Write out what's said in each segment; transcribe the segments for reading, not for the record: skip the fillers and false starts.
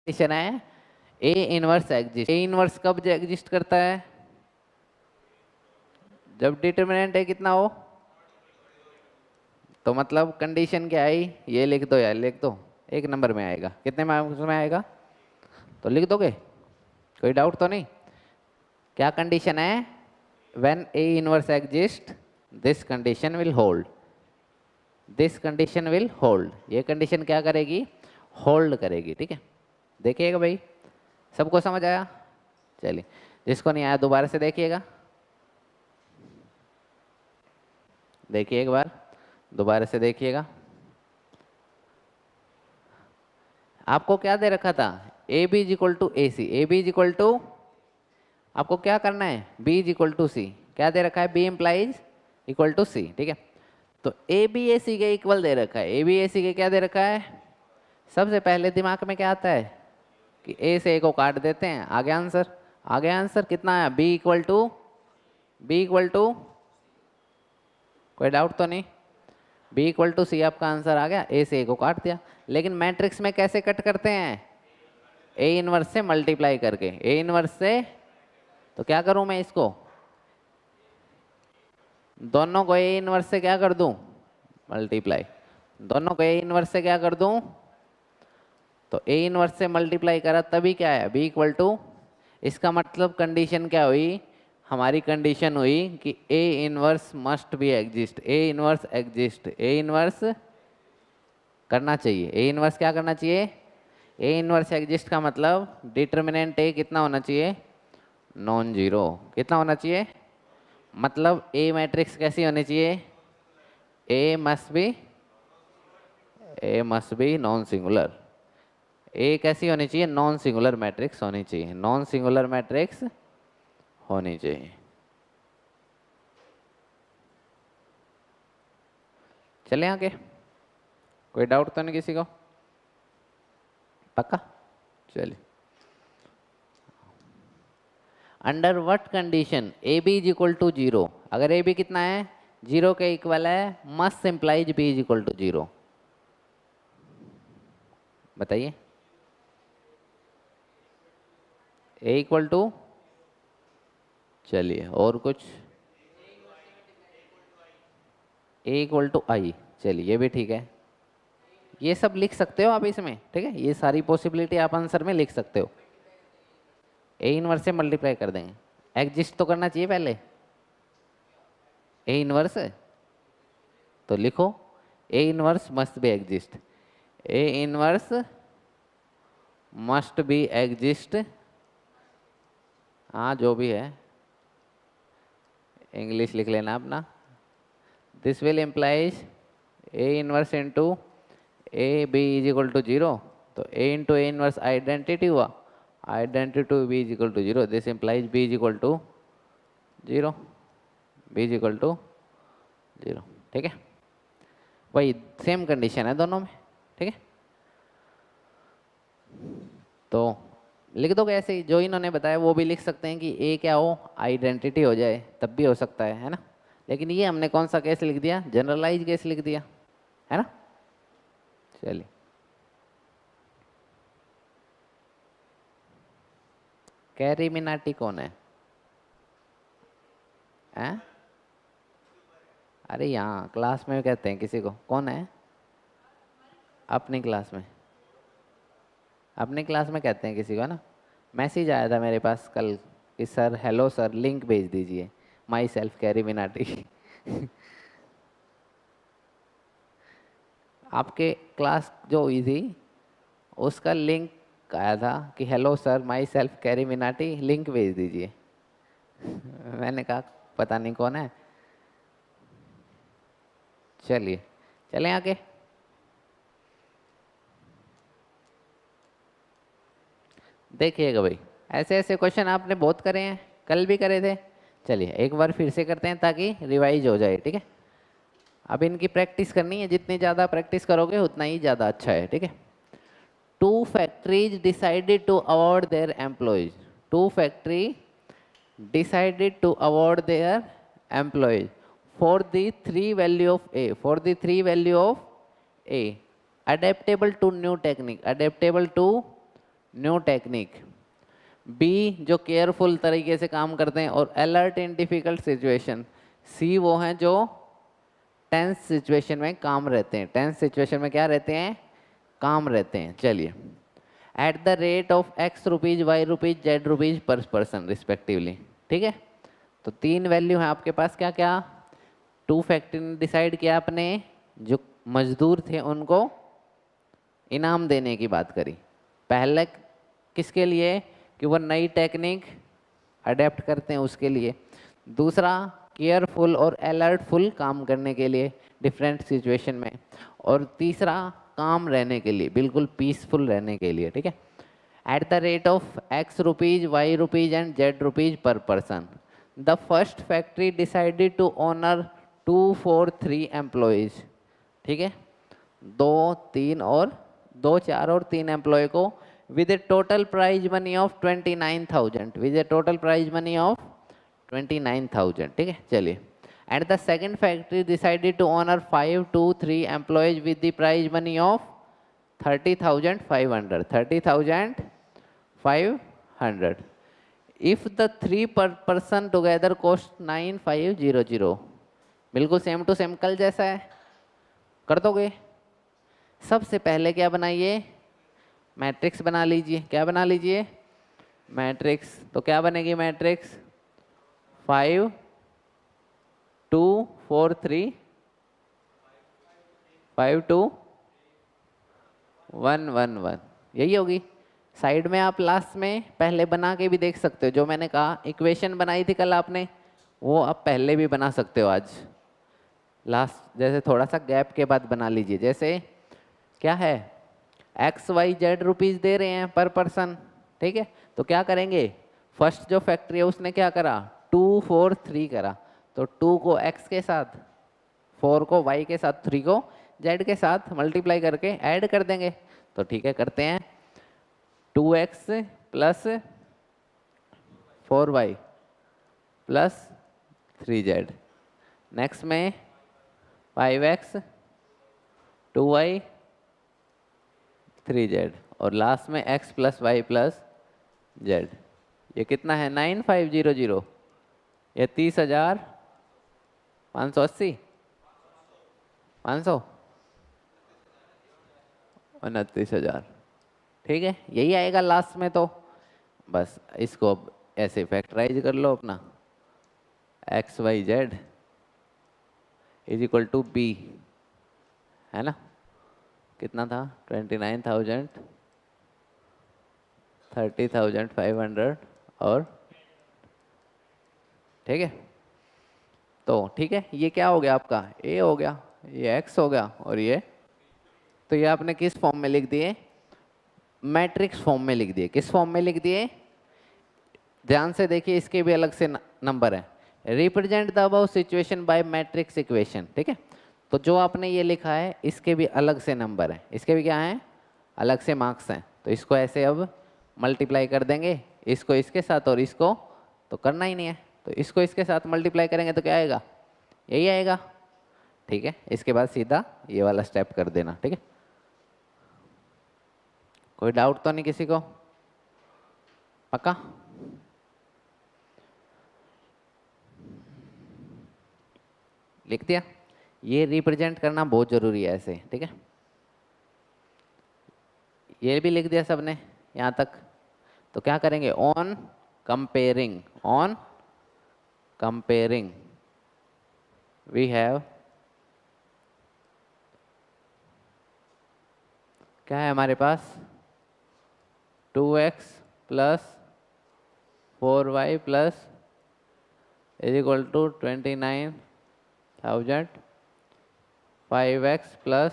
Condition है ए inverse exist. A inverse कब exist करता है? जब डिटर्मिनेंट है कितना हो। तो मतलब कंडीशन क्या आई, ये लिख दो यार, लिख दो। एक नंबर में आएगा, कितने मार्क्स में आएगा? तो लिख दोगे, कोई डाउट तो नहीं? क्या कंडीशन है? When A inverse exist this condition will hold, this condition will hold. ये कंडीशन क्या करेगी? होल्ड करेगी। ठीक है, देखिएगा भाई, सबको समझ आया? चलिए, जिसको नहीं आया दोबारा से देखिएगा, देखिए एक बार दोबारा से देखिएगा। आपको क्या दे रखा था? A B is equal to A C. A B is equal to, आपको क्या करना है? B is equal to C. क्या दे रखा है? B implies equal to C. ठीक है, तो ए बी ए सी के इक्वल दे रखा है। ए बी ए सी के क्या दे रखा है? सबसे पहले दिमाग में क्या आता है कि ए से ए को काट देते हैं, आ गया आंसर। आ गया आंसर, कितना है? B equal to, B equal to, कोई डाउट तो नहीं? बी इक्वल टू सी आपका आंसर आ गया। ए से ए को काट दिया। लेकिन मैट्रिक्स में कैसे कट करते हैं? ए इनवर्स से मल्टीप्लाई करके। ए इनवर्स से, तो क्या करूं मैं इसको, दोनों को ए इनवर्स से क्या कर दूं? मल्टीप्लाई। दोनों को ए इनवर्स से क्या कर दूं? तो ए इनवर्स से मल्टीप्लाई करा तभी क्या है? B equal to. इसका मतलब कंडीशन क्या हुई? हमारी कंडीशन हुई कि A inverse must be exist. A inverse exist, A inverse करना चाहिए। ए इनवर्स क्या करना चाहिए? ए इनवर्स एग्जिस्ट का मतलब डिटर्मिनेंट ए कितना होना चाहिए? Non zero. कितना होना चाहिए? मतलब ए मैट्रिक्स कैसी होनी चाहिए? A must be, A must be non singular. A कैसी होनी चाहिए? नॉन सिंगुलर मैट्रिक्स होनी चाहिए, नॉन सिंगुलर मैट्रिक्स होनी चाहिए। चले आगे, कोई डाउट तो नहीं किसी को? पक्का? चलिए, under what condition A B is equal to zero? अगर ए बी कितना है? जीरो के इक्वल है, must implies B is equal to zero. बताइए। ए इक्वल टू, चलिए और कुछ? ए इक्वल टू आई, चलिए ये भी ठीक है। ये सब लिख सकते हो आप इसमें, ठीक है, ये सारी पॉसिबिलिटी आप आंसर में लिख सकते हो। ए इनवर्स से मल्टीप्लाई कर देंगे। एग्जिस्ट तो करना चाहिए पहले। ए इनवर्स तो लिखो, A inverse must be exist. A inverse must be exist, हाँ जो भी है, इंग्लिश लिख लेना अपना। This will implies A inverse into A B is equal to zero. तो A into A inverse identity हुआ, identity to B is equal to zero. This implies B is equal to zero, B is equal to zero. ठीक है, वही same condition है दोनों में। ठीक है, तो लिख दोगे ऐसे ही जो इन्होंने बताया, वो भी लिख सकते हैं कि ए क्या हो? आइडेंटिटी हो जाए, तब भी हो सकता है ना। लेकिन ये हमने कौन सा केस लिख दिया? जनरलाइज केस लिख दिया, है ना। चलिए, कैरी मिनाटी कौन है? हैं? अरे यहाँ क्लास में कहते हैं किसी को, कौन है? अपनी क्लास में, अपनी क्लास में कहते हैं किसी को ना। मैसेज आया था मेरे पास कल कि सर हेलो सर, लिंक भेज दीजिए, माई सेल्फ कैरी मिनाटी। आपके क्लास जो हुई थी उसका लिंक आया था कि hello sir, my self carry Minati, link भेज दीजिए। मैंने कहा पता नहीं कौन है। चलिए, चलें आगे। देखिएगा भाई, ऐसे ऐसे क्वेश्चन आपने बहुत करे हैं, कल भी करे थे। चलिए एक बार फिर से करते हैं ताकि रिवाइज हो जाए। ठीक है, अब इनकी प्रैक्टिस करनी है, जितनी ज़्यादा प्रैक्टिस करोगे उतना ही ज़्यादा अच्छा है। ठीक है, two factories decided to award their employees. Two factory decided to award their employees for the three value of A, for the three value of A, adaptable to new technique, adaptable to new technique. B जो careful तरीके से काम करते हैं और alert in difficult situation. C वो हैं जो टेंस सिचुएशन में काम रहते हैं। टेंस सिचुएशन में क्या रहते हैं? काम रहते हैं। चलिए, at the rate of x rupees, y rupees, z rupees per person respectively. ठीक है, तो तीन वैल्यू है आपके पास। क्या क्या? टू फैक्ट्री ने डिसाइड किया, अपने जो मजदूर थे उनको इनाम देने की बात करी। पहले किसके लिए? कि वो नई टेक्निक अडेप्ट करते हैं उसके लिए। दूसरा, केयरफुल और अलर्टफुल काम करने के लिए डिफरेंट सिचुएशन में। और तीसरा, काम रहने के लिए, बिल्कुल पीसफुल रहने के लिए। ठीक है, at the rate of x rupees, y rupees and z rupees per person, the first factory decided to honour 2 4 3 employees. ठीक है, 2 3 और 2 4 और 3 एम्प्लॉय को with a total prize money of 29,000, with a total prize money of 29,000। ठीक है, चलिए। And the second factory decided to honor 5 2 3 employees with the prize money of 30,500, 30,500। If the three per person together cost 9,500। बिल्कुल same to same कल जैसा है, कर दोगे? सबसे पहले क्या बनाइए? मैट्रिक्स बना लीजिए। क्या बना लीजिए? मैट्रिक्स। तो क्या बनेगी मैट्रिक्स? 5 2 4 3 5 2 1 1 1, यही होगी। साइड में आप लास्ट में पहले बना के भी देख सकते हो। जो मैंने कहा इक्वेशन बनाई थी कल आपने, वो आप पहले भी बना सकते हो आज। लास्ट जैसे थोड़ा सा गैप के बाद बना लीजिए। जैसे क्या है, एक्स वाई जेड रुपीज दे रहे हैं पर पर्सन। ठीक है, तो क्या करेंगे? फर्स्ट जो फैक्ट्री है उसने क्या करा? 2 4 3 करा। तो 2 को एक्स के साथ, 4 को वाई के साथ, 3 को जेड के साथ मल्टीप्लाई करके ऐड कर देंगे। तो ठीक है, करते हैं। 2x plus 4y plus 3z। Next में 5x 2y 3z और लास्ट में x plus y plus z. ये कितना है? 9500। ये 30,580, 500, 29,000। ठीक है, यही आएगा लास्ट में। तो बस इसको अब ऐसे फैक्टराइज कर लो अपना। X y z is equal to B, है ना? कितना था? 29,000, 30,500 और ठीक है। तो ठीक है, ये क्या हो गया आपका? ए हो गया, ये एक्स हो गया और ये, तो ये आपने किस फॉर्म में लिख दिए? मैट्रिक्स फॉर्म में लिख दिए। किस फॉर्म में लिख दिए? ध्यान से देखिए, इसके भी अलग से नंबर है। Represent the above situation bye matrix equation. ठीक है, तो जो आपने ये लिखा है इसके भी अलग से नंबर है, इसके भी क्या है? अलग से मार्क्स हैं। तो इसको ऐसे अब मल्टीप्लाई कर देंगे, इसको इसके साथ और इसको तो करना ही नहीं है। तो इसको इसके साथ मल्टीप्लाई करेंगे तो क्या आएगा? यही आएगा। ठीक है, इसके बाद सीधा ये वाला स्टेप कर देना। ठीक है, कोई डाउट तो नहीं किसी को? पक्का? लिख दिया? ये रिप्रेजेंट करना बहुत जरूरी है ऐसे। ठीक है, ये भी लिख दिया सबने यहाँ तक। तो क्या करेंगे? On comparing, on comparing we have, क्या है हमारे पास? 2x plus 4y plus is equal to 29,000, 5x plus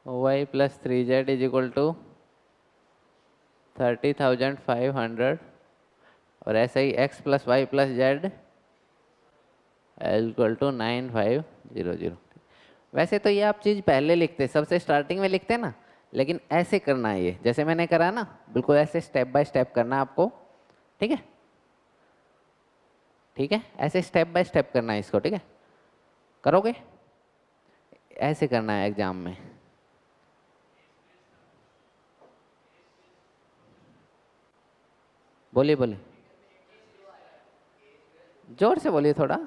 y प्लस 3z इज इक्वल टू 30,500 और ऐसे ही x plus y plus z equal to 9,500। वैसे तो ये आप चीज़ पहले लिखते, सबसे स्टार्टिंग में लिखते हैं ना, लेकिन ऐसे करना है ये, जैसे मैंने करा ना, बिल्कुल ऐसे स्टेप बाय स्टेप करना है आपको। ठीक है, ठीक है, ऐसे स्टेप बाय स्टेप करना है इसको। ठीक है, करोगे? ऐसे करना है एग्जाम में। बोलिए बोलिए, जोर से बोलिए थोड़ा।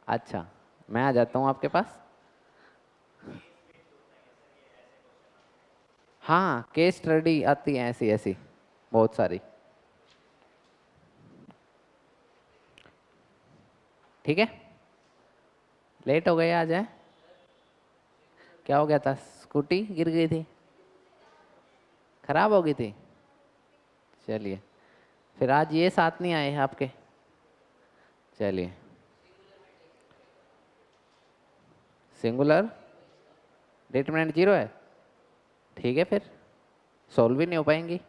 अच्छा, मैं आ जाता हूँ आपके पास। हाँ, केस स्टडी आती है ऐसी ऐसी बहुत सारी। ठीक है, लेट हो गए, आ जाए। क्या हो गया था? स्कूटी गिर गई थी, खराब हो गई थी। चलिए, फिर आज ये साथ नहीं आए आपके। चलिए, सिंगुलर डिटरमिनेंट जीरो है। ठीक है, फिर सोल्व भी नहीं हो पाएंगी।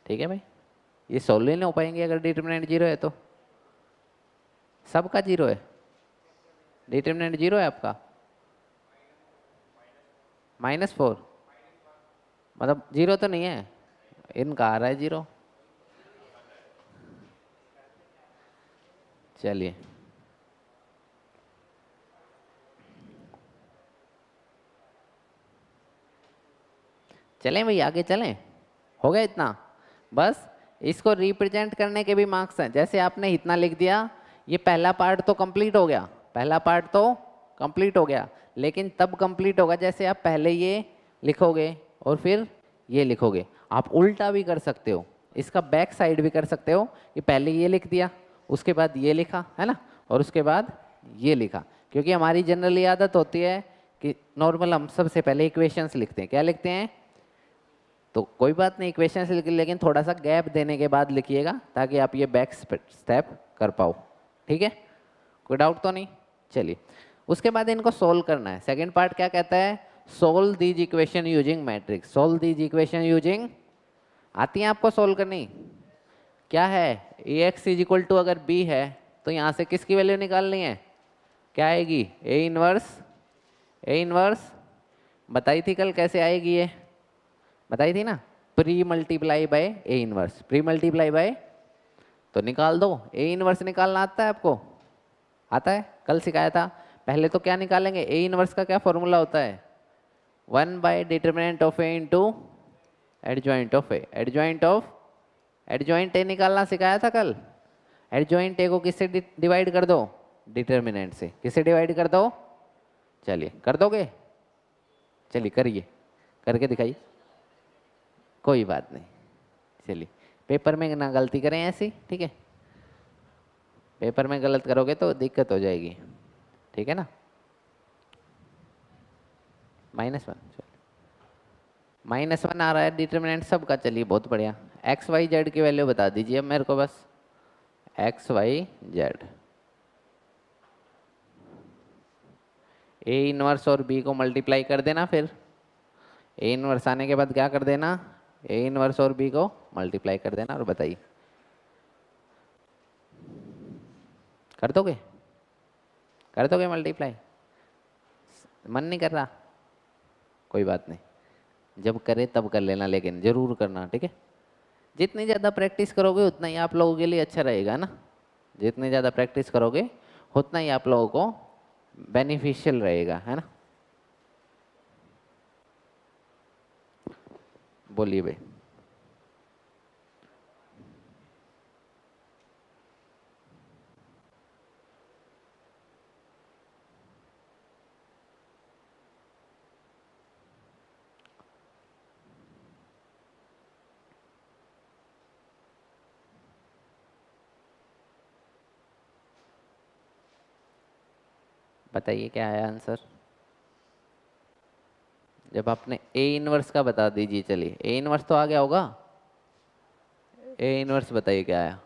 ठीक है भाई, ये सोल्व ही नहीं हो पाएंगे अगर डिटरमिनेंट जीरो है तो। सबका जीरो है, डिटरमिनेंट जीरो है आपका। -4, मतलब जीरो तो नहीं है, इनका आ रहा है जीरो। चलिए, चलें भाई, आगे चलें। हो गया इतना, बस। इसको रिप्रेजेंट करने के भी मार्क्स हैं। जैसे आपने इतना लिख दिया, ये पहला पार्ट तो कंप्लीट हो गया, पहला पार्ट तो कंप्लीट हो गया। लेकिन तब कंप्लीट होगा जैसे आप पहले ये लिखोगे और फिर ये लिखोगे। आप उल्टा भी कर सकते हो, इसका बैक साइड भी कर सकते हो कि पहले ये लिख दिया, उसके बाद ये लिखा, है ना, और उसके बाद ये लिखा। क्योंकि हमारी जनरली आदत होती है कि नॉर्मल हम सबसे पहले इक्वेशंस लिखते हैं। क्या लिखते हैं? तो कोई बात नहीं, इक्वेशन से लिखिए, लेकिन थोड़ा सा गैप देने के बाद लिखिएगा ताकि आप ये बैक स्टेप कर पाओ। ठीक है, कोई डाउट तो नहीं? चलिए, उसके बाद इनको सोल्व करना है। सेकंड पार्ट क्या कहता है? Solve these equation using matrix. Solve these equation using, आती है आपको सोल्व करनी? क्या है? ए एक्स इज इक्वल टू अगर बी है तो यहाँ से किसकी वैल्यू निकालनी है? क्या आएगी? A inverse. ए इनवर्स बताई थी कल, कैसे आएगी ये बताई थी ना, pre multiply by A inverse. Pre multiply by, तो निकाल दो। ए इनवर्स निकालना आता है आपको? आता है, कल सिखाया था। पहले तो क्या निकालेंगे? ए इनवर्स का क्या फॉर्मूला होता है? One by determinant of A into adjoint of A. Adjoint of, adjoint A निकालना सिखाया था कल। एडजॉइंट ए को किससे डिवाइड कर दो? डिटर्मिनेंट से। किससे डिवाइड कर दो? चलिए, कर दोगे? चलिए करिए, करके दिखाइए। कोई बात नहीं, चलिए। पेपर में ना गलती करें ऐसी, ठीक है? पेपर में गलत करोगे तो दिक्कत हो जाएगी। ठीक है ना? -1, -1 आ रहा है डिटर्मिनेंट सबका। चलिए, बहुत बढ़िया। एक्स वाई जेड की वैल्यू बता दीजिए अब मेरे को बस। X y z, A inverse और बी को मल्टीप्लाई कर देना। फिर ए इनवर्स आने के बाद क्या कर देना? ए इनवर्स और बी को मल्टीप्लाई कर देना। और बताइए, कर दोगे? कर दोगे मल्टीप्लाई? मन नहीं कर रहा? कोई बात नहीं, जब करे तब कर लेना, लेकिन जरूर करना। ठीक है? जितनी ज़्यादा प्रैक्टिस करोगे उतना ही आप लोगों के लिए अच्छा रहेगा ना। जितनी ज़्यादा प्रैक्टिस करोगे उतना ही आप लोगों को बेनिफिशियल रहेगा, है ना? बोलिए भाई। बताइए क्या आया आंसर? जब आपने ए इनवर्स का बता दीजिए। चलिए, ए इनवर्स तो आ गया होगा। ए इनवर्स बताइए क्या आया?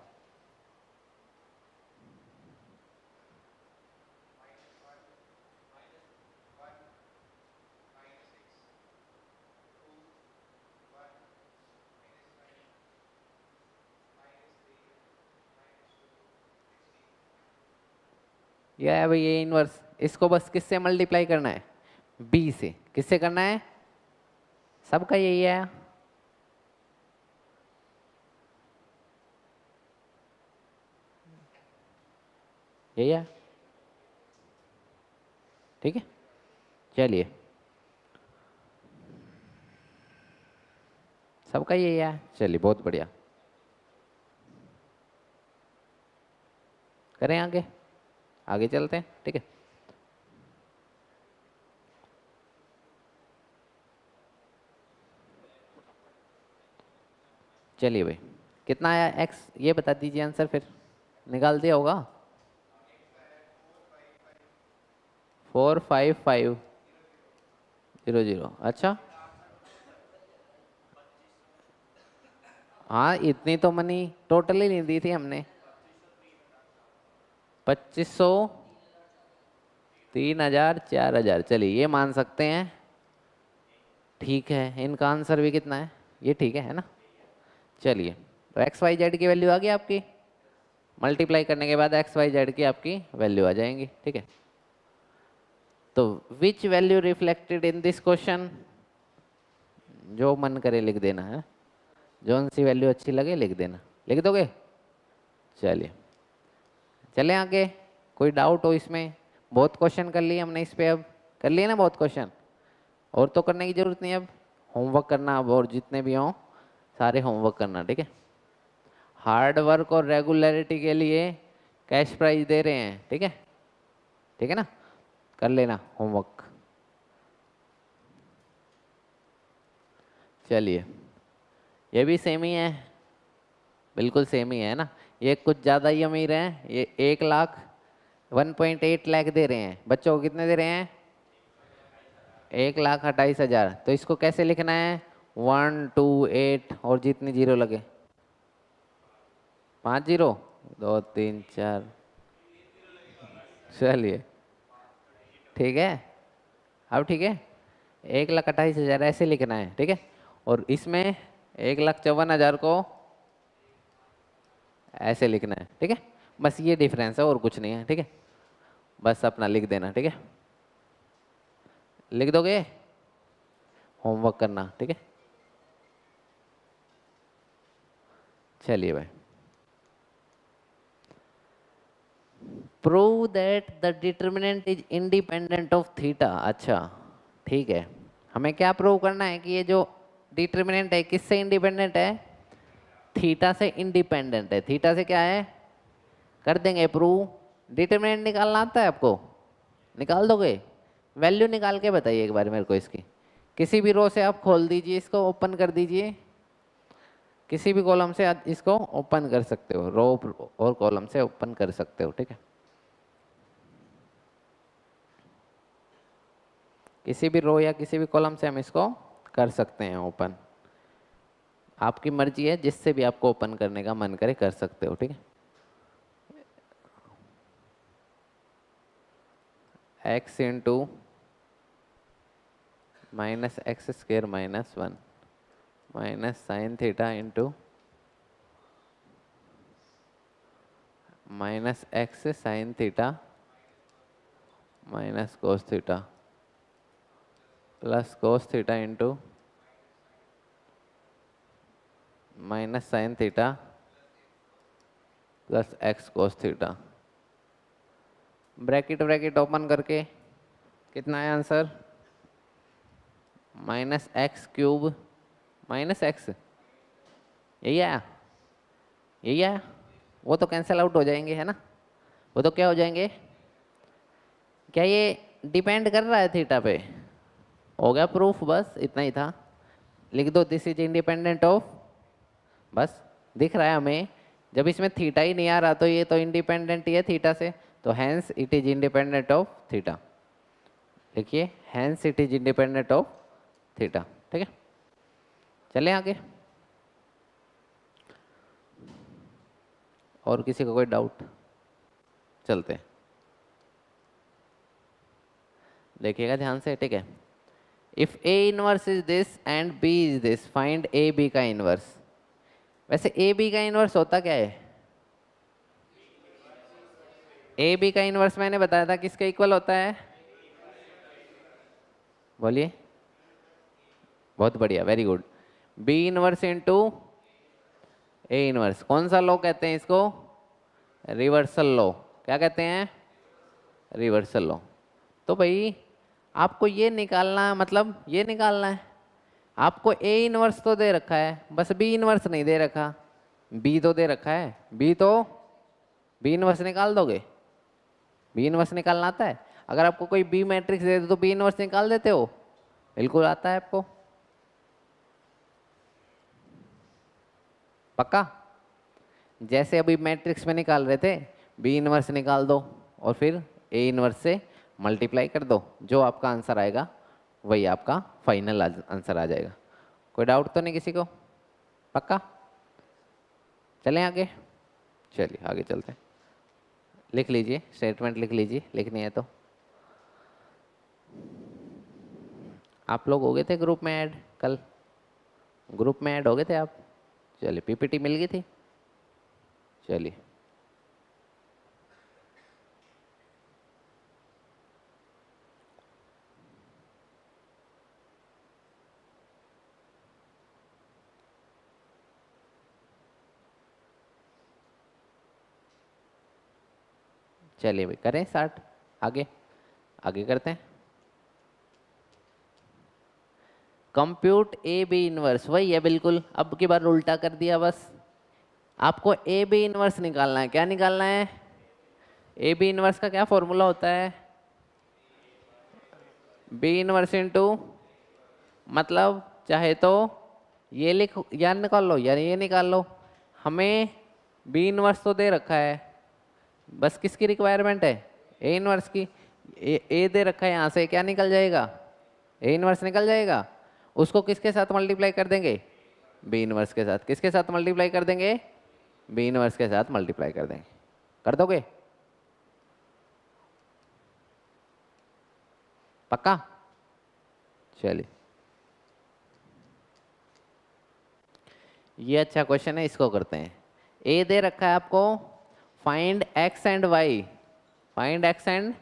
ये है भाई ए इनवर्स। इसको बस किससे मल्टीप्लाई करना है? बी से। किससे करना है? सबका यही है। यही है, ठीक है? चलिए, सबका यही है। चलिए बहुत बढ़िया, करें आगे, आगे चलते हैं, ठीक है। चलिए भाई, कितना आया एक्स, ये बता दीजिए आंसर, फिर निकाल दिया होगा। 45500। अच्छा, हाँ इतनी तो मनी टोटली नहीं दी थी हमने। 2500, 3000, 4000, चलिए ये मान सकते हैं, ठीक है। इनका आंसर भी कितना है, ये ठीक है ना। चलिए, तो एक्स वाई जेड की वैल्यू आ गई आपकी, मल्टीप्लाई करने के बाद एक्स वाई जेड की आपकी वैल्यू आ जाएंगी, ठीक है। तो which value reflected in this question, जो मन करे लिख देना है, जो सी वैल्यू अच्छी लगे लिख देना, लिख दोगे। चलिए चलें आगे, कोई डाउट हो इसमें। बहुत क्वेश्चन कर लिए हमने इस पे, अब कर लिए ना बहुत क्वेश्चन, और तो करने की जरूरत नहीं। अब होमवर्क करना, अब और जितने भी हों सारे होमवर्क करना, ठीक है। हार्ड वर्क और रेगुलरिटी के लिए कैश प्राइज दे रहे हैं, ठीक है, ठीक है ना। कर लेना होमवर्क। चलिए, ये भी सेम ही है, बिल्कुल सेम ही है ना। ये कुछ ज़्यादा ही अमीर हैं, ये 1 लाख 1.8 लाख दे रहे हैं। बच्चों को कितने दे रहे हैं, 1,28,000। तो इसको कैसे लिखना है, 1 2 8 और जितनी जीरो लगे, 5 जीरो, 2 3 4। चलिए ठीक है, अब ठीक है, 1,28,000 ऐसे लिखना है, ठीक है। और इसमें 1,54,000 को ऐसे लिखना है, ठीक है। बस ये डिफरेंस है और कुछ नहीं है, ठीक है। बस अपना लिख देना, ठीक है, लिख दोगे, होमवर्क करना, ठीक है। चलिए भाई, prove that the determinant is independent of theta. अच्छा ठीक है, हमें क्या प्रूव करना है कि ये जो डिटर्मिनेंट है किससे इंडिपेंडेंट है, थीटा से इंडिपेंडेंट है। थीटा से क्या है, कर देंगे प्रूव। डिटर्मिनेंट निकालना आता है आपको, निकाल दोगे। वैल्यू निकाल के बताइए एक बार मेरे को इसकी। किसी भी रो से आप खोल दीजिए, इसको ओपन कर दीजिए, किसी भी कॉलम से आप इसको ओपन कर सकते हो, रो और कॉलम से ओपन कर सकते हो, ठीक है। किसी भी रो या किसी भी कॉलम से हम इसको कर सकते हैं ओपन, आपकी मर्जी है, जिससे भी आपको ओपन करने का मन करे कर सकते हो, ठीक है। X into minus x square minus 1 minus sine theta into minus x sine theta minus cos theta plus cos theta into minus sine theta plus x cos theta. Bracket bracket open करके कितना है answer, minus x cube minus x, यही आया, यही आया। वो तो cancel out हो जाएंगे, है ना, वो तो क्या हो जाएंगे। क्या ये डिपेंड कर रहा है थीटा पे, हो गया प्रूफ, बस इतना ही था। लिख दो दिस इज इंडिपेंडेंट ऑफ, बस दिख रहा है हमें। जब इसमें थीटा ही नहीं आ रहा तो ये तो इंडिपेंडेंट ही है थीटा से, तो hence it is independent of theta. देखिए hence it is independent of theta, ठीक है। चलें आगे, और किसी का कोई डाउट, चलते हैं, देखिएगा ध्यान से, ठीक है। If A inverse is this and B is this, find A B का इनवर्स। वैसे ए बी का इनवर्स होता क्या है, ए बी का इनवर्स मैंने बताया था किसके इक्वल होता है, बोलिए, बहुत बढ़िया, very good. B inverse into A inverse, कौन सा लॉ कहते हैं इसको, रिवर्सल लॉ। क्या कहते हैं, रिवर्सल लॉ। तो भाई आपको ये निकालना, मतलब ये निकालना है, आपको ए इनवर्स तो दे रखा है, बस बी इनवर्स नहीं दे रखा। बी तो दे रखा है, बी इनवर्स निकाल दोगे? बी इनवर्स निकालना आता है? अगर आपको कोई बी मैट्रिक्स दे दे तो बी इनवर्स निकाल देते हो? बिल्कुल आता है आपको, पक्का? जैसे अभी मैट्रिक्स में निकाल रहे थे, बी इनवर्स निकाल दो और फिर ए इनवर्स से मल्टीप्लाई कर दो, जो आपका आंसर आएगा वही आपका फाइनल आंसर आ जाएगा। कोई डाउट तो नहीं किसी को? पक्का? चलें आगे? चलिए आगे चलते हैं। लिख लीजिए, स्टेटमेंट लिख लीजिए, लिखनी है तो। आप लोग हो गए थे ग्रुप में ऐड कल? ग्रुप में ऐड हो गए थे आप? चलिए, पीपीटी मिल गई थी? चलिए, चलिए भाई करें स्टार्ट। आगे आगे करते हैं। कंप्यूट ए बी इनवर्स, वही है बिल्कुल, अब की बार उल्टा कर दिया बस। आपको ए बी इनवर्स निकालना है। क्या निकालना है? ए बी इनवर्स का क्या फॉर्मूला होता है? बी इनवर्स इंटू, मतलब चाहे तो ये लिख या निकाल लो या ये निकाल लो। हमें बी इनवर्स तो दे रखा है, बस किसकी रिक्वायरमेंट है? ए इनवर्स की। ए दे रखा है, यहाँ से क्या निकल जाएगा? ए इनवर्स निकल जाएगा। उसको किसके साथ मल्टीप्लाई कर देंगे? बी इनवर्स के साथ। किसके साथ मल्टीप्लाई कर देंगे? बी इनवर्स के साथ मल्टीप्लाई कर देंगे। कर दोगे? पक्का? चलिए, ये अच्छा क्वेश्चन है, इसको करते हैं। ए दे रखा है आपको, find x and y, find x and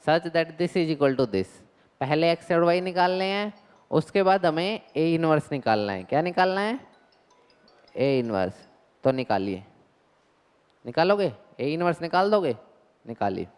such that this is equal to this. पहले एक्स और वाई निकालने हैं, उसके बाद हमें ए इनवर्स निकालना है। क्या निकालना है? ए इनवर्स। तो निकालिए, निकालोगे? ए इनवर्स निकाल दोगे? निकालिए।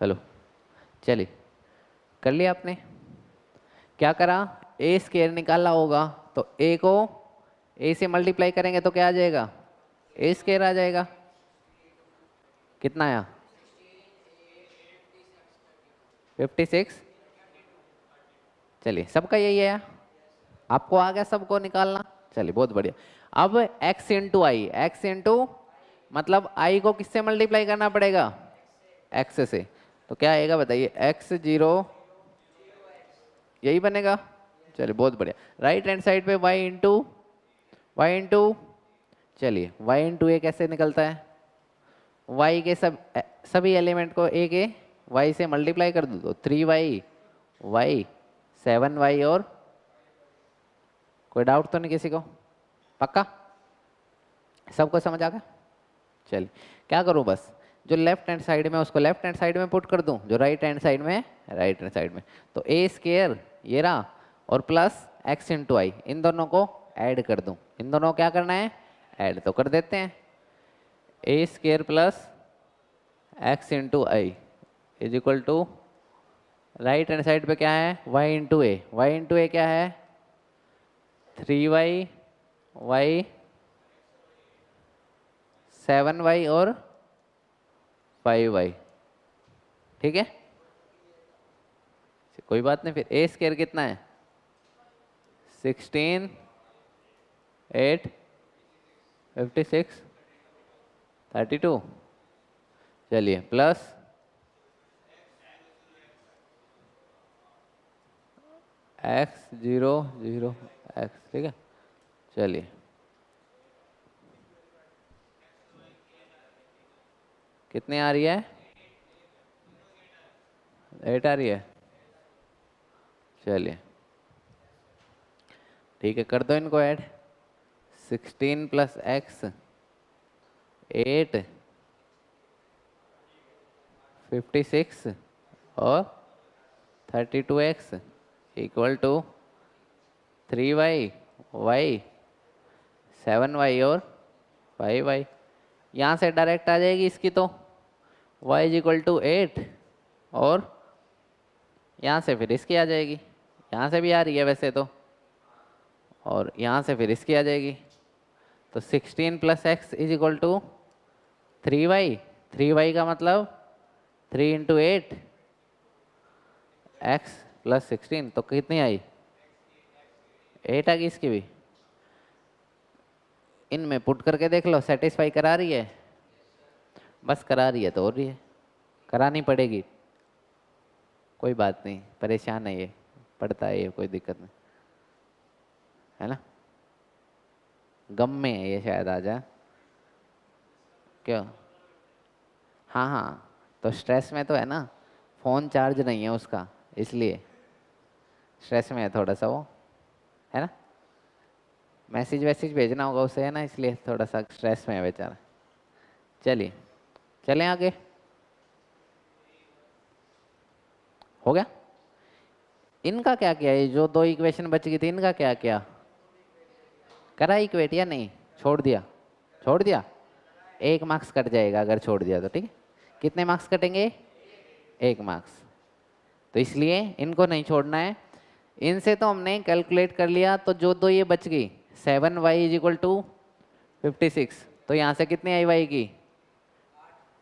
हेलो, चलिए कर लिया आपने? क्या करा? ए स्केयर निकाला होगा, तो ए को ए से मल्टीप्लाई करेंगे तो क्या आ जाएगा? ए स्केयर आ जाएगा। कितना आया? 56। चलिए, सबका यही है, आपको आ गया सबको निकालना। चलिए, बहुत बढ़िया। अब x इंटू आई, एक्स इंटू मतलब आई को किससे मल्टीप्लाई करना पड़ेगा? x से। तो क्या आएगा बताइए? x0, यही बनेगा। चलिए, बहुत बढ़िया। राइट हैंड साइड पे y इंटू, चलिए y इंटू ए कैसे निकलता है? y के सब सभी एलिमेंट को ए के वाई से मल्टीप्लाई कर दूँ तो 3y y 7y और कोई डाउट तो नहीं किसी को? पक्का सबको समझ आ गया? चलिए क्या करूँ, बस जो लेफ्ट हैंड साइड में उसको लेफ्ट हैंड साइड में पुट कर दूं, जो राइट हैंड साइड में राइट हैंड साइड में। तो ए स्केयर ये रहा और प्लस एक्स इंटू आई, इन दोनों को ऐड कर दूं। इन दोनों को क्या करना है, ऐड तो कर देते हैं। A square plus X into I is equal to right hand side पे क्या है, Y into A. Y into A क्या है 3y y 7y और 5y। ठीक है, कोई बात नहीं। फिर ए स्केयर कितना है 16 8 56 32। चलिए प्लस x 0 0 x। ठीक है, चलिए कितने आ रही है 8 आ रही है। चलिए ठीक है, कर दो इनको ऐड। 16 प्लस एक्स 8 56 और 32x equal to 3y y 7y और 5y। यहाँ से डायरेक्ट आ जाएगी इसकी, तो y इज इक्वल टू 8 और यहाँ से फिर इसकी आ जाएगी। यहाँ से भी आ रही है वैसे तो, और यहाँ से फिर इसकी आ जाएगी। तो 16 plus x is equal to 3y। 3y का मतलब 3 इंटू 8 एक्स प्लस 16, तो कितनी आई 8 आ गई इसकी भी। इनमें पुट करके देख लो, सेटिस्फाई करा रही है? बस करा रही है तो हो रही है, करानी पड़ेगी। कोई बात नहीं, परेशान है ये, पढ़ता है ये, कोई दिक्कत नहीं है ना। गम में है ये शायद, आ जा क्यों। हाँ हाँ, तो स्ट्रेस में तो है ना, फ़ोन चार्ज नहीं है उसका, इसलिए स्ट्रेस में है थोड़ा सा वो, है ना। मैसेज वैसेज भेजना होगा उसे, है ना, इसलिए थोड़ा सा स्ट्रेस में है बेचारा। चलिए चलें आगे, हो गया। इनका क्या किया, ये जो दो इक्वेशन बच गई थी इनका क्या किया, करा इक्वेट या नहीं, छोड़ दिया? छोड़ दिया, 1 मार्क्स कट जाएगा अगर छोड़ दिया तो। ठीक है, कितने मार्क्स कटेंगे 1 मार्क्स, तो इसलिए इनको नहीं छोड़ना है। इनसे तो हमने कैलकुलेट कर लिया, तो जो दो ये बच गई 7y इज इक्वल टू 56, तो यहाँ से कितनी आई y की,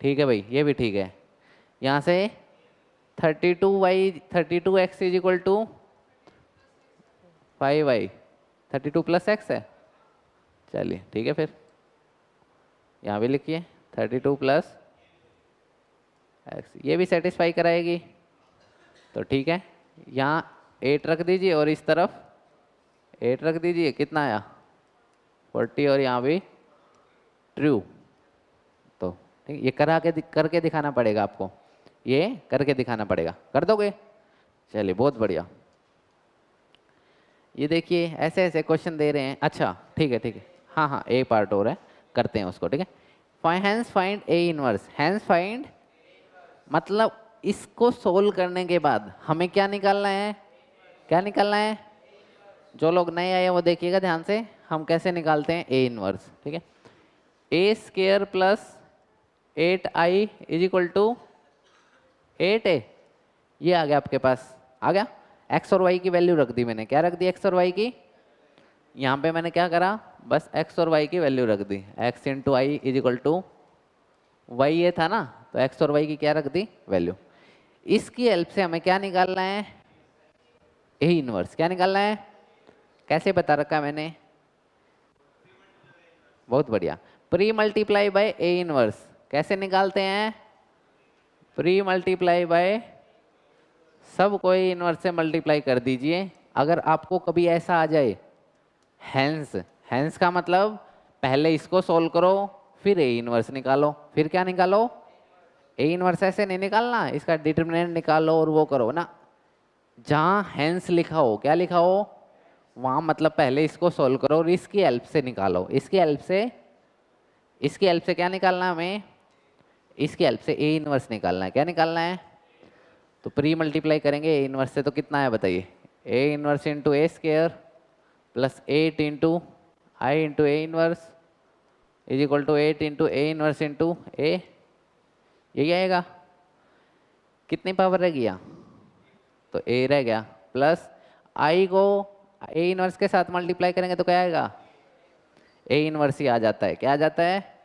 ठीक है भाई ये भी ठीक है। यहाँ से 32x is equal to 5y, 32 plus x है। चलिए ठीक है, फिर यहाँ भी लिखिए 32 प्लस x, ये भी सेटिस्फाई कराएगी तो ठीक है। यहाँ 8 रख दीजिए और इस तरफ 8 रख दीजिए, कितना आया 40, और यहाँ भी ट्रू। तो ठीक, ये करके दिखाना पड़ेगा आपको, ये करके दिखाना पड़ेगा, कर दोगे? चलिए बहुत बढ़िया। ये देखिए ऐसे ऐसे क्वेश्चन दे रहे हैं। अच्छा ठीक है ठीक है, हाँ हाँ एक पार्ट और है, करते हैं उसको। ठीक है, hence find A inverse. Hence find मतलब इसको सोल्व करने के बाद हमें क्या निकालना है, क्या निकालना है? जो लोग नए आए हैं वो देखिएगा ध्यान से, हम कैसे निकालते हैं ए इनवर्स। ठीक है, A square plus 8i is equal to 8a, ये आ गया आपके पास, आ गया। एक्स और वाई की वैल्यू रख दी मैंने, क्या रख दी एक्स और वाई की, यहाँ पे मैंने क्या करा, बस एक्स और वाई की वैल्यू रख दी। X into I is equal to Y, ये था ना, तो एक्स और वाई की क्या रख दी वैल्यू। इसकी हेल्प से हमें क्या निकालना है, ए इनवर्स। क्या निकालना है, कैसे बता रखा है मैंने, बहुत बढ़िया, pre multiply by A inverse. कैसे निकालते हैं, प्री मल्टीप्लाई बाय, सब कोई इनवर्स से मल्टीप्लाई कर दीजिए। अगर आपको कभी ऐसा आ जाए हैंस, हैंस का मतलब पहले इसको सोल्व करो फिर ए इनवर्स निकालो, फिर क्या निकालो ए इनवर्स ऐसे नहीं निकालना, इसका डिटरमिनेंट निकालो और वो करो ना। जहाँ हेंस लिखा हो, क्या लिखा हो वहाँ मतलब पहले इसको सोल्व करो और इसकी हेल्प से निकालो। इसकी हेल्प से क्या निकालना है हमें, इसकी हेल्प से ए इनवर्स निकालना है। क्या निकालना है, तो प्री मल्टीप्लाई करेंगे ए इनवर्स से, तो कितना है बताइए, A inverse into A square plus 8 into I into A inverse is equal to 8 into A inverse into A, यही आएगा। कितनी पावर रह गया, तो ए रह गया, प्लस आई को ए इनवर्स के साथ मल्टीप्लाई करेंगे तो क्या आएगा, ए इनवर्स ही आ जाता है। क्या आ जाता है,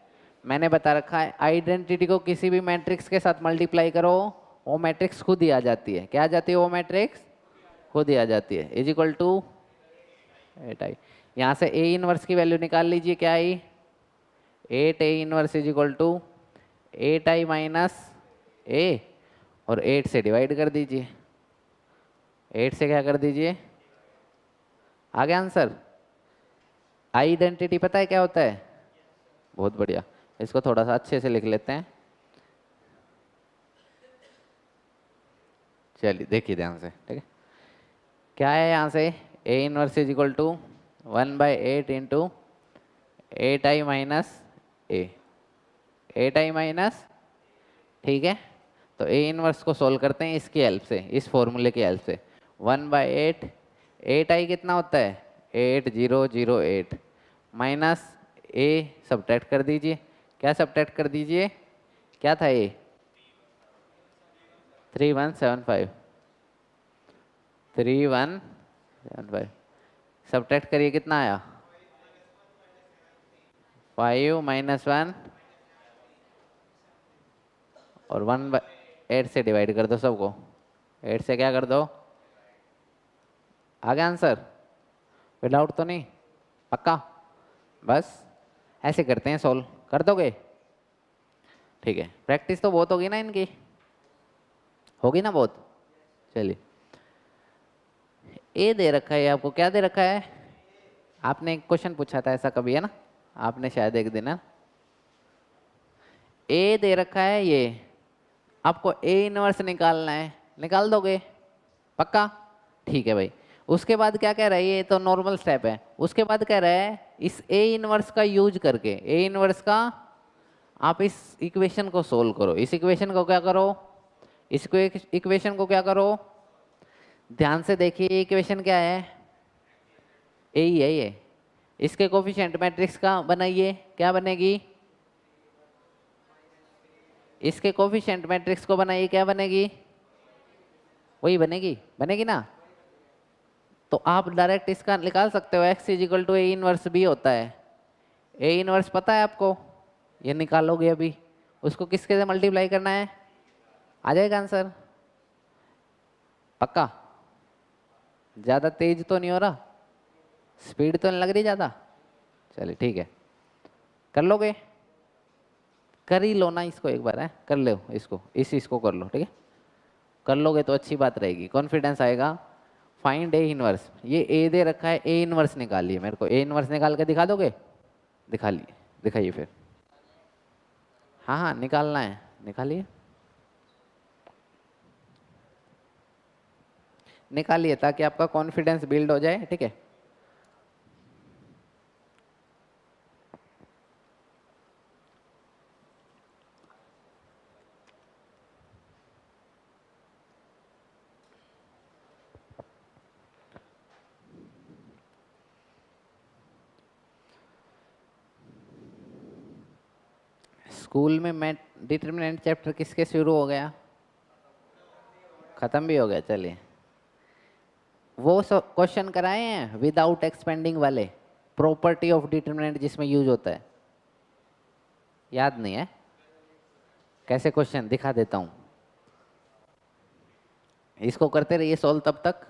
मैंने बता रखा है आइडेंटिटी को किसी भी मैट्रिक्स के साथ मल्टीप्लाई करो, वो मैट्रिक्स खुद ही आ जाती है। क्या आ जाती है, वो मैट्रिक्स खुद ही आ जाती है। इज इक्वल टू 8i, यहाँ से ए इनवर्स की वैल्यू निकाल लीजिए, क्या I 8 A inverse is equal to 8i minus A, और 8 से डिवाइड कर दीजिए, 8 से क्या कर दीजिए, आ गया आंसर। आइडेंटिटी पता है क्या होता है, बहुत बढ़िया, इसको थोड़ा सा अच्छे से लिख लेते हैं। चलिए देखिए ध्यान से, ठीक है। क्या है यहाँ से, A inverse is equal to 1/8 into 8i minus A, 8i minus, ठीक है। तो ए इनवर्स को सोल्व करते हैं इसकी हेल्प से, इस फॉर्मूले की हेल्प से। 1/8, 8i कितना होता है 8008 माइनस ए, सब्ट्रैक्ट कर दीजिए। क्या सब्ट्रैक्ट कर दीजिए, क्या था ए 3175, 3175 सब्ट्रैक्ट करिए, कितना आया 5 माइनस 1 और 1/8 से डिवाइड कर दो सबको, 8 से क्या कर दो, आ गया आंसर, कोई डाउट तो नहीं, पक्का। बस ऐसे करते हैं, सोल्व कर दोगे, ठीक है। प्रैक्टिस तो बहुत होगी ना इनकी, होगी ना बहुत। चलिए ए दे रखा है आपको, क्या दे रखा है, आपने एक क्वेश्चन पूछा था ऐसा कभी, है ना, आपने शायद एक दिन, है ए दे रखा है ये, आपको ए इनवर्स निकालना है, निकाल दोगे पक्का, ठीक है भाई। उसके बाद क्या कह रहा है, ये तो नॉर्मल स्टेप है, उसके बाद कह रहा है इस ए इनवर्स का यूज करके, ए इनवर्स का आप इस इक्वेशन को सोल्व करो। इस इक्वेशन को क्या करो, इस इक्वेशन को क्या करो, ध्यान से देखिए, ये इक्वेशन क्या है, ए ही है ये, इसके कोफिशिएंट मैट्रिक्स का बनाइए, क्या बनेगी, इसके कोफिशिएंट मैट्रिक्स को बनाइए, क्या बनेगी, वही बनेगी, बनेगी ना। तो आप डायरेक्ट इसका निकाल सकते हो, x is equal to A inverse B होता है। ए इनवर्स पता है आपको, ये निकालोगे अभी, उसको किसके से मल्टीप्लाई करना है, आ जाएगा आंसर पक्का। ज़्यादा तेज तो नहीं हो रहा, स्पीड तो नहीं लग रही ज़्यादा, चलिए ठीक है, कर लोगे, कर ही लो ना इसको एक बार, है कर लो इसको, इसको कर लो, ठीक है, कर लोगे तो अच्छी बात रहेगी, कॉन्फिडेंस आएगा। फाइंड ए इनवर्स, ये ए दे रखा है, ए इनवर्स निकालिए, मेरे को ए इनवर्स निकाल के दिखा दोगे, दिखा लिए, दिखाइए फिर, हाँ हाँ निकालना है, निकालिए, निकालिए ताकि आपका कॉन्फिडेंस बिल्ड हो जाए, ठीक है। स्कूल में मैं डिटरमिनेंट चैप्टर किसके शुरू हो गया, खत्म भी हो गया, चलिए। वो क्वेश्चन कराए हैं विदाउट एक्सपेंडिंग वाले, प्रॉपर्टी ऑफ डिटरमिनेंट जिसमें यूज होता है, याद नहीं है, कैसे क्वेश्चन दिखा देता हूँ, इसको करते रहिए सॉल्व तब तक।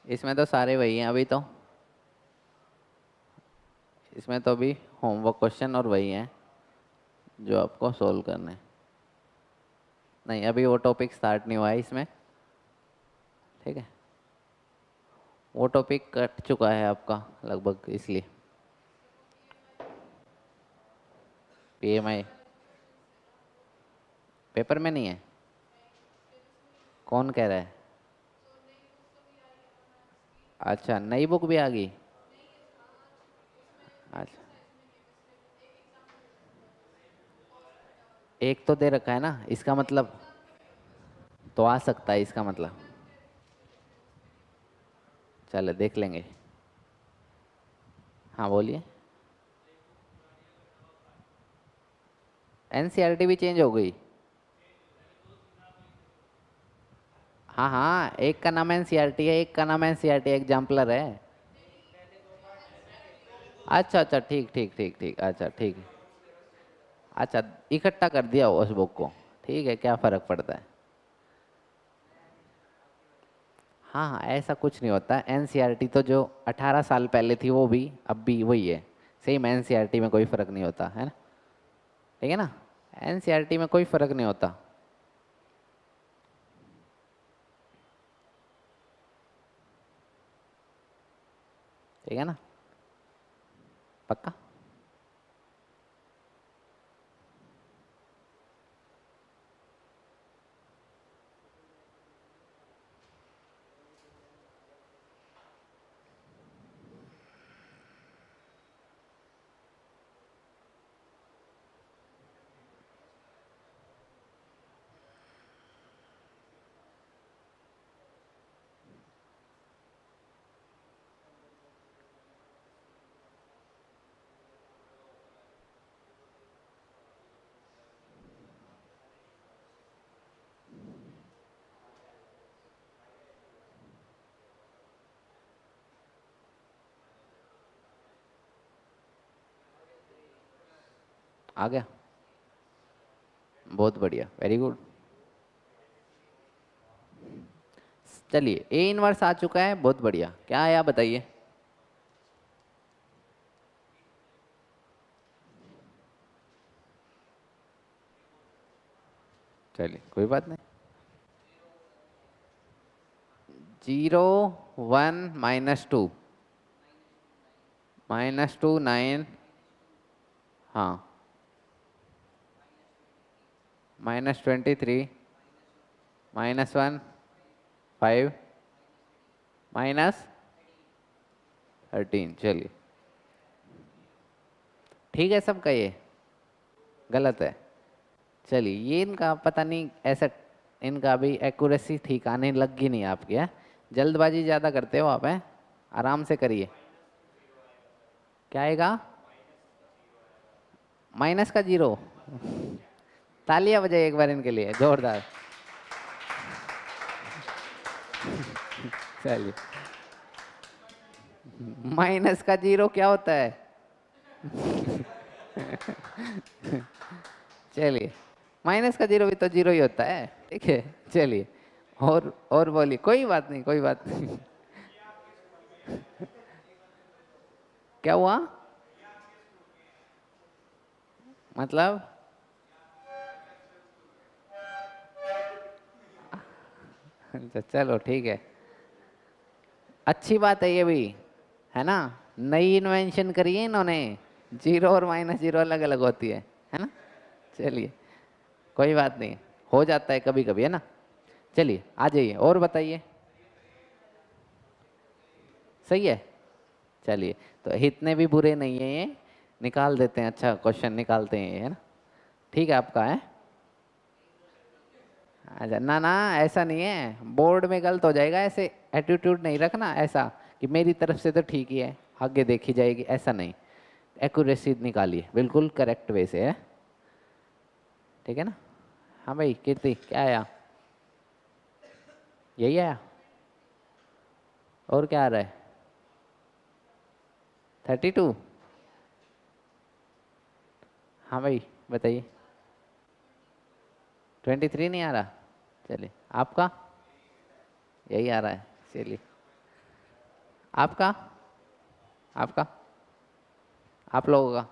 इसमें तो सारे वही हैं अभी, तो इसमें तो अभी होमवर्क क्वेश्चन और वही हैं जो आपको सॉल्व करने, नहीं अभी वो टॉपिक स्टार्ट नहीं हुआ है इसमें, ठीक है, वो टॉपिक कट चुका है आपका लगभग, इसलिए पीएमआई पेपर में नहीं है? कौन कह रहा है? अच्छा, नई बुक भी आ गई। अच्छा, एक तो दे रखा है ना, इसका मतलब तो आ सकता है, इसका मतलब। चलो देख लेंगे। हाँ बोलिए। एनसीईआरटी भी चेंज हो गई? हाँ हाँ, एक का नाम एनसीईआरटी है, एक का नाम एनसीईआरटी एग्जाम्पलर है। अच्छा अच्छा, ठीक ठीक ठीक ठीक, अच्छा ठीक है। अच्छा, इकट्ठा कर दिया उस बुक को। ठीक है, क्या फर्क पड़ता है। हाँ हाँ, ऐसा कुछ नहीं होता। एनसीईआरटी तो जो 18 साल पहले थी वो भी अब भी वही है। सेम एनसीईआरटी में कोई फर्क नहीं होता है ना। ठीक है ना, एनसीईआरटी में कोई फर्क नहीं होता। ठीक है ना, पक्का। आ गया, बहुत बढ़िया, वेरी गुड। चलिए, ए इनवर्स आ चुका है, बहुत बढ़िया। क्या आया बताइए। चलिए कोई बात नहीं। 0 1 -2, -2 9, हाँ, -23, -1 5, -13। चलिए ठीक है, सबका ये गलत है। चलिए, ये इनका पता नहीं ऐसा, इनका भी एक्यूरेसी ठीक आने लग ही नहीं आपकी है। जल्दबाजी ज़्यादा करते हो आप, हैं? आराम से करिए। क्या आएगा? -0। तालियां बजाइए एक बार इनके लिए जोरदार। चलिए, -0 क्या होता है? चलिए, -0 भी तो 0 ही होता है। ठीक है, चलिए। और बोलिए, कोई बात नहीं, कोई बात नहीं। क्या हुआ? मतलब? अच्छा, चलो ठीक है। अच्छी बात है ये भी, है ना। नई इन्वेंशन करी है इन्होंने। 0 और -0 अलग अलग होती है ना। चलिए, कोई बात नहीं, हो जाता है कभी कभी, है ना। चलिए आ जाइए और बताइए। सही है। चलिए, तो इतने भी बुरे नहीं है ये, निकाल देते हैं। अच्छा क्वेश्चन निकालते हैं ये, है ना। ठीक है, आपका है। अच्छा, ना ना, ऐसा नहीं है, बोर्ड में गलत हो जाएगा। ऐसे एटीट्यूड नहीं रखना ऐसा कि मेरी तरफ से तो ठीक ही है, आगे देखी जाएगी, ऐसा नहीं। एक्यूरेसी निकालिए बिल्कुल करेक्ट वे से, है। ठीक है ना। हाँ भाई, कीर्ति क्या आया? यही आया? और क्या आ रहा है? 32। हाँ भाई, बताइए। 23 नहीं आ रहा? चलिए, आपका? यही आ रहा है। चलिए, आपका? आपका? आप लोगों का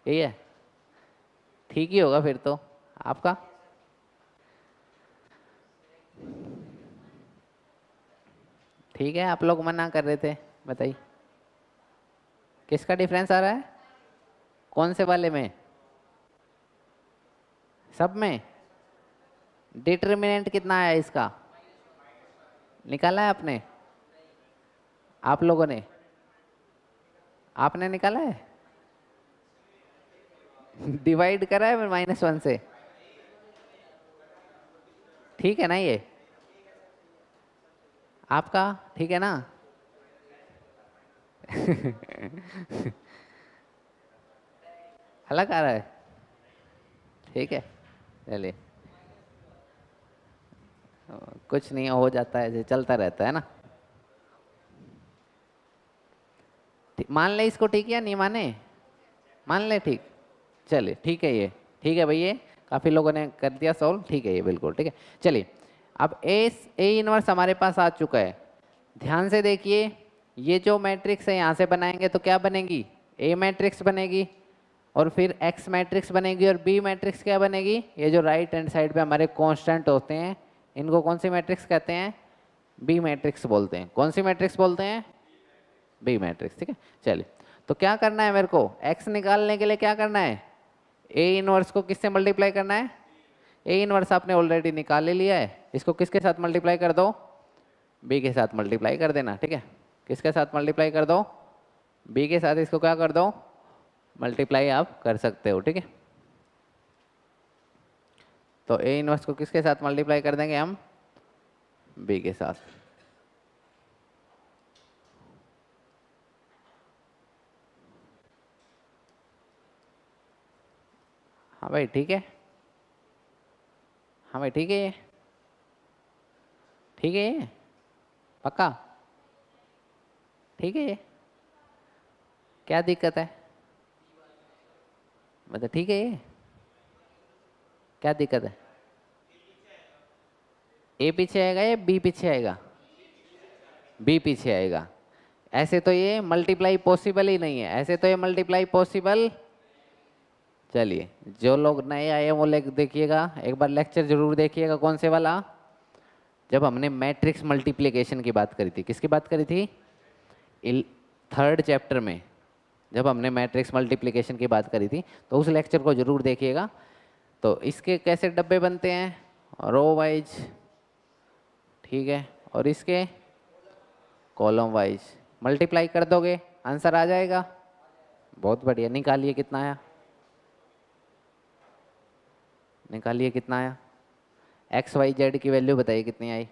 यही है? ठीक ही होगा फिर तो। आपका? ठीक है, आप लोग मना कर रहे थे, बताइए। किसका डिफरेंस आ रहा है? कौन से वाले में? सब में? डिटर्मिनेंट कितना आया इसका, निकाला है आपने, आप लोगों ने, आपने निकाला है, डिवाइड करा है -1 से, ठीक है ना ये आपका, ठीक है ना। अलग आ रहा है, ठीक है चलिए, कुछ नहीं हो जाता है, चलता रहता है ना। मान ले इसको, ठीक है, नहीं माने, मान ले, ठीक, चलिए ठीक है, ये ठीक है भाई, ये काफ़ी लोगों ने कर दिया सॉल्व, ठीक है ये बिल्कुल ठीक है। चलिए अब ए इनवर्स हमारे पास आ चुका है, ध्यान से देखिए, ये जो मैट्रिक्स है यहाँ से बनाएंगे तो क्या बनेगी, ए मैट्रिक्स बनेगी, और फिर एक्स मैट्रिक्स बनेगी, और बी मैट्रिक्स क्या बनेगी, ये जो राइट हैंड साइड पे हमारे कांस्टेंट होते हैं इनको कौन सी मैट्रिक्स कहते हैं, बी मैट्रिक्स बोलते हैं। कौन सी मैट्रिक्स बोलते हैं, बी मैट्रिक्स, ठीक है। चलिए तो क्या करना है मेरे को, एक्स निकालने के लिए क्या करना है, ए इनवर्स को किससे मल्टीप्लाई करना है, ए इनवर्स आपने ऑलरेडी निकाल ले लिया है, इसको किसके साथ मल्टीप्लाई कर दो, बी के साथ मल्टीप्लाई कर देना, ठीक है। किसके साथ मल्टीप्लाई कर दो, बी के साथ, इसको क्या कर दो, मल्टीप्लाई आप कर सकते हो, ठीक है। तो ए इनवर्स को किसके साथ मल्टीप्लाई कर देंगे हम, बी के साथ। हाँ भाई ठीक है, हाँ भाई ठीक है, ये ठीक है, ये पक्का ठीक है, ये क्या दिक्कत है, मतलब ठीक है, ये क्या दिक्कत है, ए पीछे आएगा या बी पीछे आएगा, बी पीछे आएगा। ऐसे तो ये मल्टीप्लाई पॉसिबल ही नहीं है, ऐसे तो ये मल्टीप्लाई पॉसिबल। चलिए जो लोग नए आए हैं वो देखिएगा, एक बार लेक्चर जरूर देखिएगा, कौन से वाला, जब हमने मैट्रिक्स मल्टीप्लिकेशन की बात करी थी, किसकी बात करी थी, 3rd चैप्टर में, जब हमने मैट्रिक्स मल्टीप्लिकेशन की बात करी थी, तो उस लेक्चर को जरूर देखिएगा। तो इसके कैसे डब्बे बनते हैं, रो वाइज, ठीक है, और इसके कॉलम वाइज, मल्टीप्लाई कर दोगे आंसर आ जाएगा, बहुत बढ़िया। निकालिए कितना आया, निकालिए कितना आया, एक्स वाई जेड की वैल्यू बताइए कितनी आई,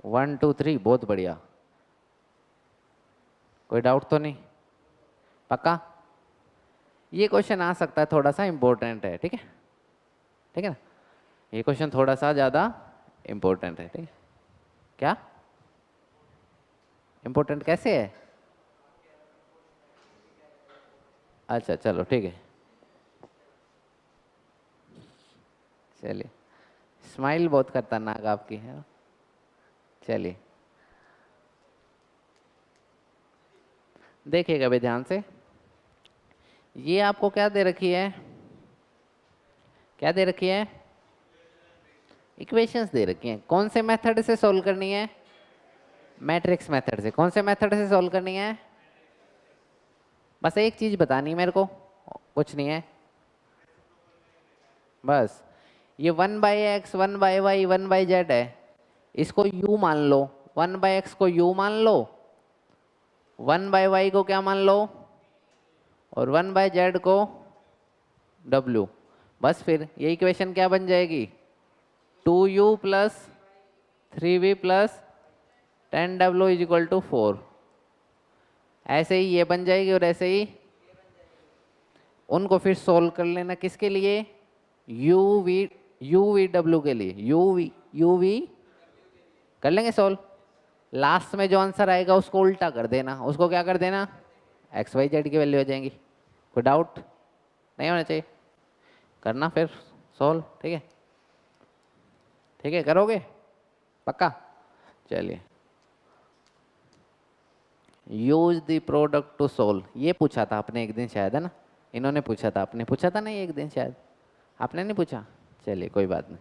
1 2 3, बहुत बढ़िया, कोई डाउट तो नहीं, पक्का। ये क्वेश्चन आ सकता है, थोड़ा सा इम्पोर्टेंट है, ठीक है, ठीक है ना, ये क्वेश्चन थोड़ा सा ज़्यादा इम्पोर्टेंट है, ठीक है। क्या इम्पोर्टेंट कैसे है, अच्छा चलो ठीक है, चलिए, स्माइल बहुत खतरनाक आपकी है, चलिए देखिएगा भाई ध्यान से, ये आपको क्या दे रखी है, क्या दे रखी है, इक्वेशंस दे रखी हैं, कौन से मेथड से सॉल्व करनी है, मैट्रिक्स मेथड से। कौन से मेथड से सॉल्व करनी है, बस एक चीज बतानी है मेरे को, कुछ नहीं है, बस ये 1/x 1/y 1/z है, इसको u मान लो, 1/x को u मान लो, 1/y को क्या मान लो, और 1/z को w, बस फिर ये इक्वेशन क्या बन जाएगी, 2u + 3v + 10w = 4, ऐसे ही ये बन जाएगी, और ऐसे ही उनको फिर सोल्व कर लेना, किसके लिए, uv के लिए, uv कर लेंगे सोल्व, लास्ट में जो आंसर आएगा उसको उल्टा कर देना, उसको क्या कर देना, एक्स वाई जेड की वैल्यू आ जाएंगी। कोई डाउट नहीं होना चाहिए, करना फिर सोल्व, ठीक है, ठीक है, करोगे पक्का। चलिए, use the product to solve, ये पूछा था आपने एक दिन शायद, है ना, इन्होंने पूछा था, आपने पूछा था नहीं एक दिन शायद, आपने नहीं पूछा, चलिए कोई बात नहीं।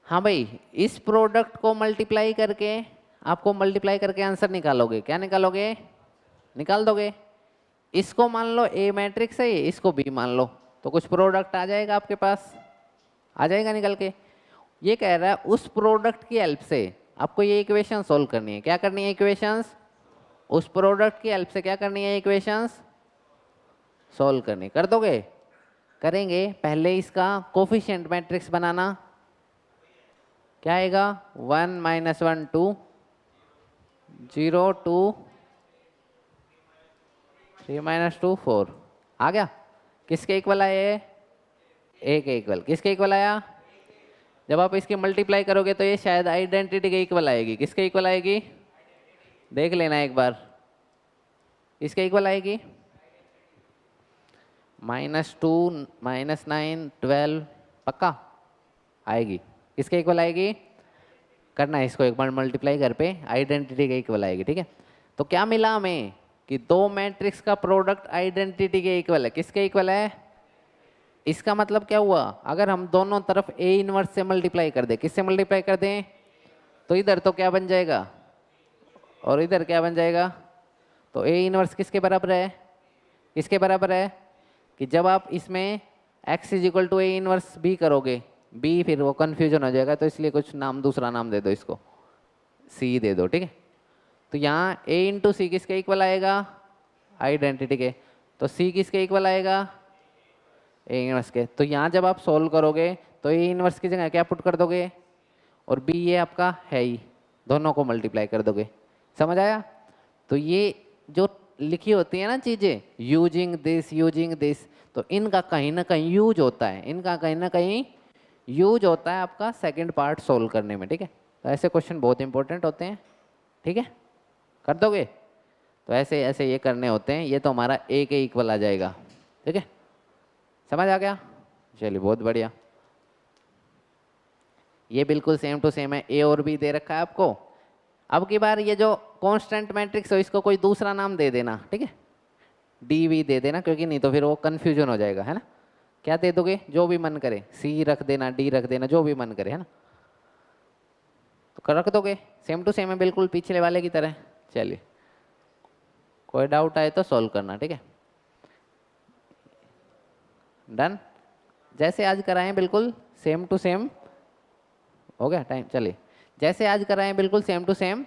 हाँ भाई, इस प्रोडक्ट को मल्टीप्लाई करके, आपको मल्टीप्लाई करके आंसर निकालोगे, क्या निकालोगे, निकाल दोगे, इसको मान लो ए मैट्रिक्स है, इसको बी मान लो, तो कुछ प्रोडक्ट आ जाएगा आपके पास, आ जाएगा निकल के। ये कह रहा है उस प्रोडक्ट की हेल्प से आपको ये इक्वेशन सोल्व करनी है। क्या करनी है इक्वेशंस? उस प्रोडक्ट की हेल्प से क्या करनी है इक्वेशंस सोल्व करनी। कर दोगे? करेंगे। पहले इसका कोफिशिएंट मैट्रिक्स बनाना। क्या आएगा? 1 - 1 2 0 2 3 - 2 4 आ गया। किसके इक्वल आया ये? ए के इक्वल। किसके इक्वल आया? जब आप इसकी मल्टीप्लाई करोगे तो ये शायद आइडेंटिटी के इक्वल आएगी। किसके इक्वल आएगी? देख लेना एक बार। इसके इक्वल आएगी। -2 -9 12 पक्का आएगी। किसके इक्वल आएगी? करना है इसको एक बार मल्टीप्लाई घर पे, आइडेंटिटी के इक्वल आएगी। ठीक है, तो क्या मिला हमें कि दो मैट्रिक्स का प्रोडक्ट आइडेंटिटी के इक्वल है। किसके इक्वल है? इसका मतलब क्या हुआ? अगर हम दोनों तरफ ए इनवर्स से मल्टीप्लाई कर दे, किससे मल्टीप्लाई कर दें, तो इधर तो क्या बन जाएगा और इधर क्या बन जाएगा। तो ए इनवर्स किसके बराबर है? किसके बराबर है कि जब आप इसमें x = a इनवर्स b करोगे, b फिर वो कन्फ्यूजन हो जाएगा, तो इसलिए कुछ नाम दूसरा नाम दे दो इसको, c दे दो। ठीक है, तो यहाँ a × c किसके इक्वल आएगा? आइडेंटिटी के। तो c किसके इक्वल आएगा? ए इनवर्स के। तो यहाँ जब आप सोल्व करोगे तो ए इनवर्स की जगह क्या पुट कर दोगे और b ये आपका है ही, दोनों को मल्टीप्लाई कर दोगे। समझ आया? तो ये जो लिखी होती है ना चीज़ें, यूजिंग दिस, तो इनका कहीं ना कहीं यूज होता है, इनका कहीं ना कहीं यूज होता है आपका सेकंड पार्ट सोल्व करने में। ठीक है, तो ऐसे क्वेश्चन बहुत इंपॉर्टेंट होते हैं। ठीक है, कर दोगे? तो ऐसे ऐसे ये करने होते हैं। ये तो हमारा ए के इक्वल आ जाएगा। ठीक है, समझ आ गया? चलिए बहुत बढ़िया। ये बिल्कुल सेम टू सेम है, ए और बी दे रखा है आपको। अब की बार ये जो कांस्टेंट मैट्रिक्स हो इसको कोई दूसरा नाम दे देना। ठीक है, डी वी दे देना, क्योंकि नहीं तो फिर वो कन्फ्यूजन हो जाएगा, है ना। क्या दे दोगे? जो भी मन करे, सी रख देना, डी रख देना, जो भी मन करे, है ना। तो रख दोगे, सेम टू सेम है बिल्कुल पिछले वाले की तरह। चलिए, कोई डाउट आए तो सॉल्व करना। ठीक है, डन। जैसे आज कराएं बिल्कुल सेम टू सेम। हो गया टाइम? चलिए, जैसे आज कराएं बिल्कुल सेम टू सेम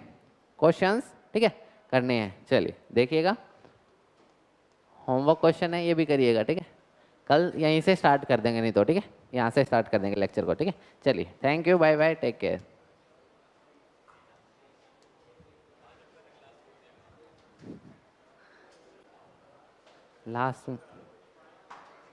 क्वेश्चंस। ठीक है, करने हैं। चलिए देखिएगा, होमवर्क क्वेश्चन है, ये भी करिएगा। ठीक है, कल यहीं से स्टार्ट कर देंगे, नहीं तो ठीक है यहाँ से स्टार्ट कर देंगे लेक्चर को। ठीक है, चलिए, thank you, bye bye, take care. Last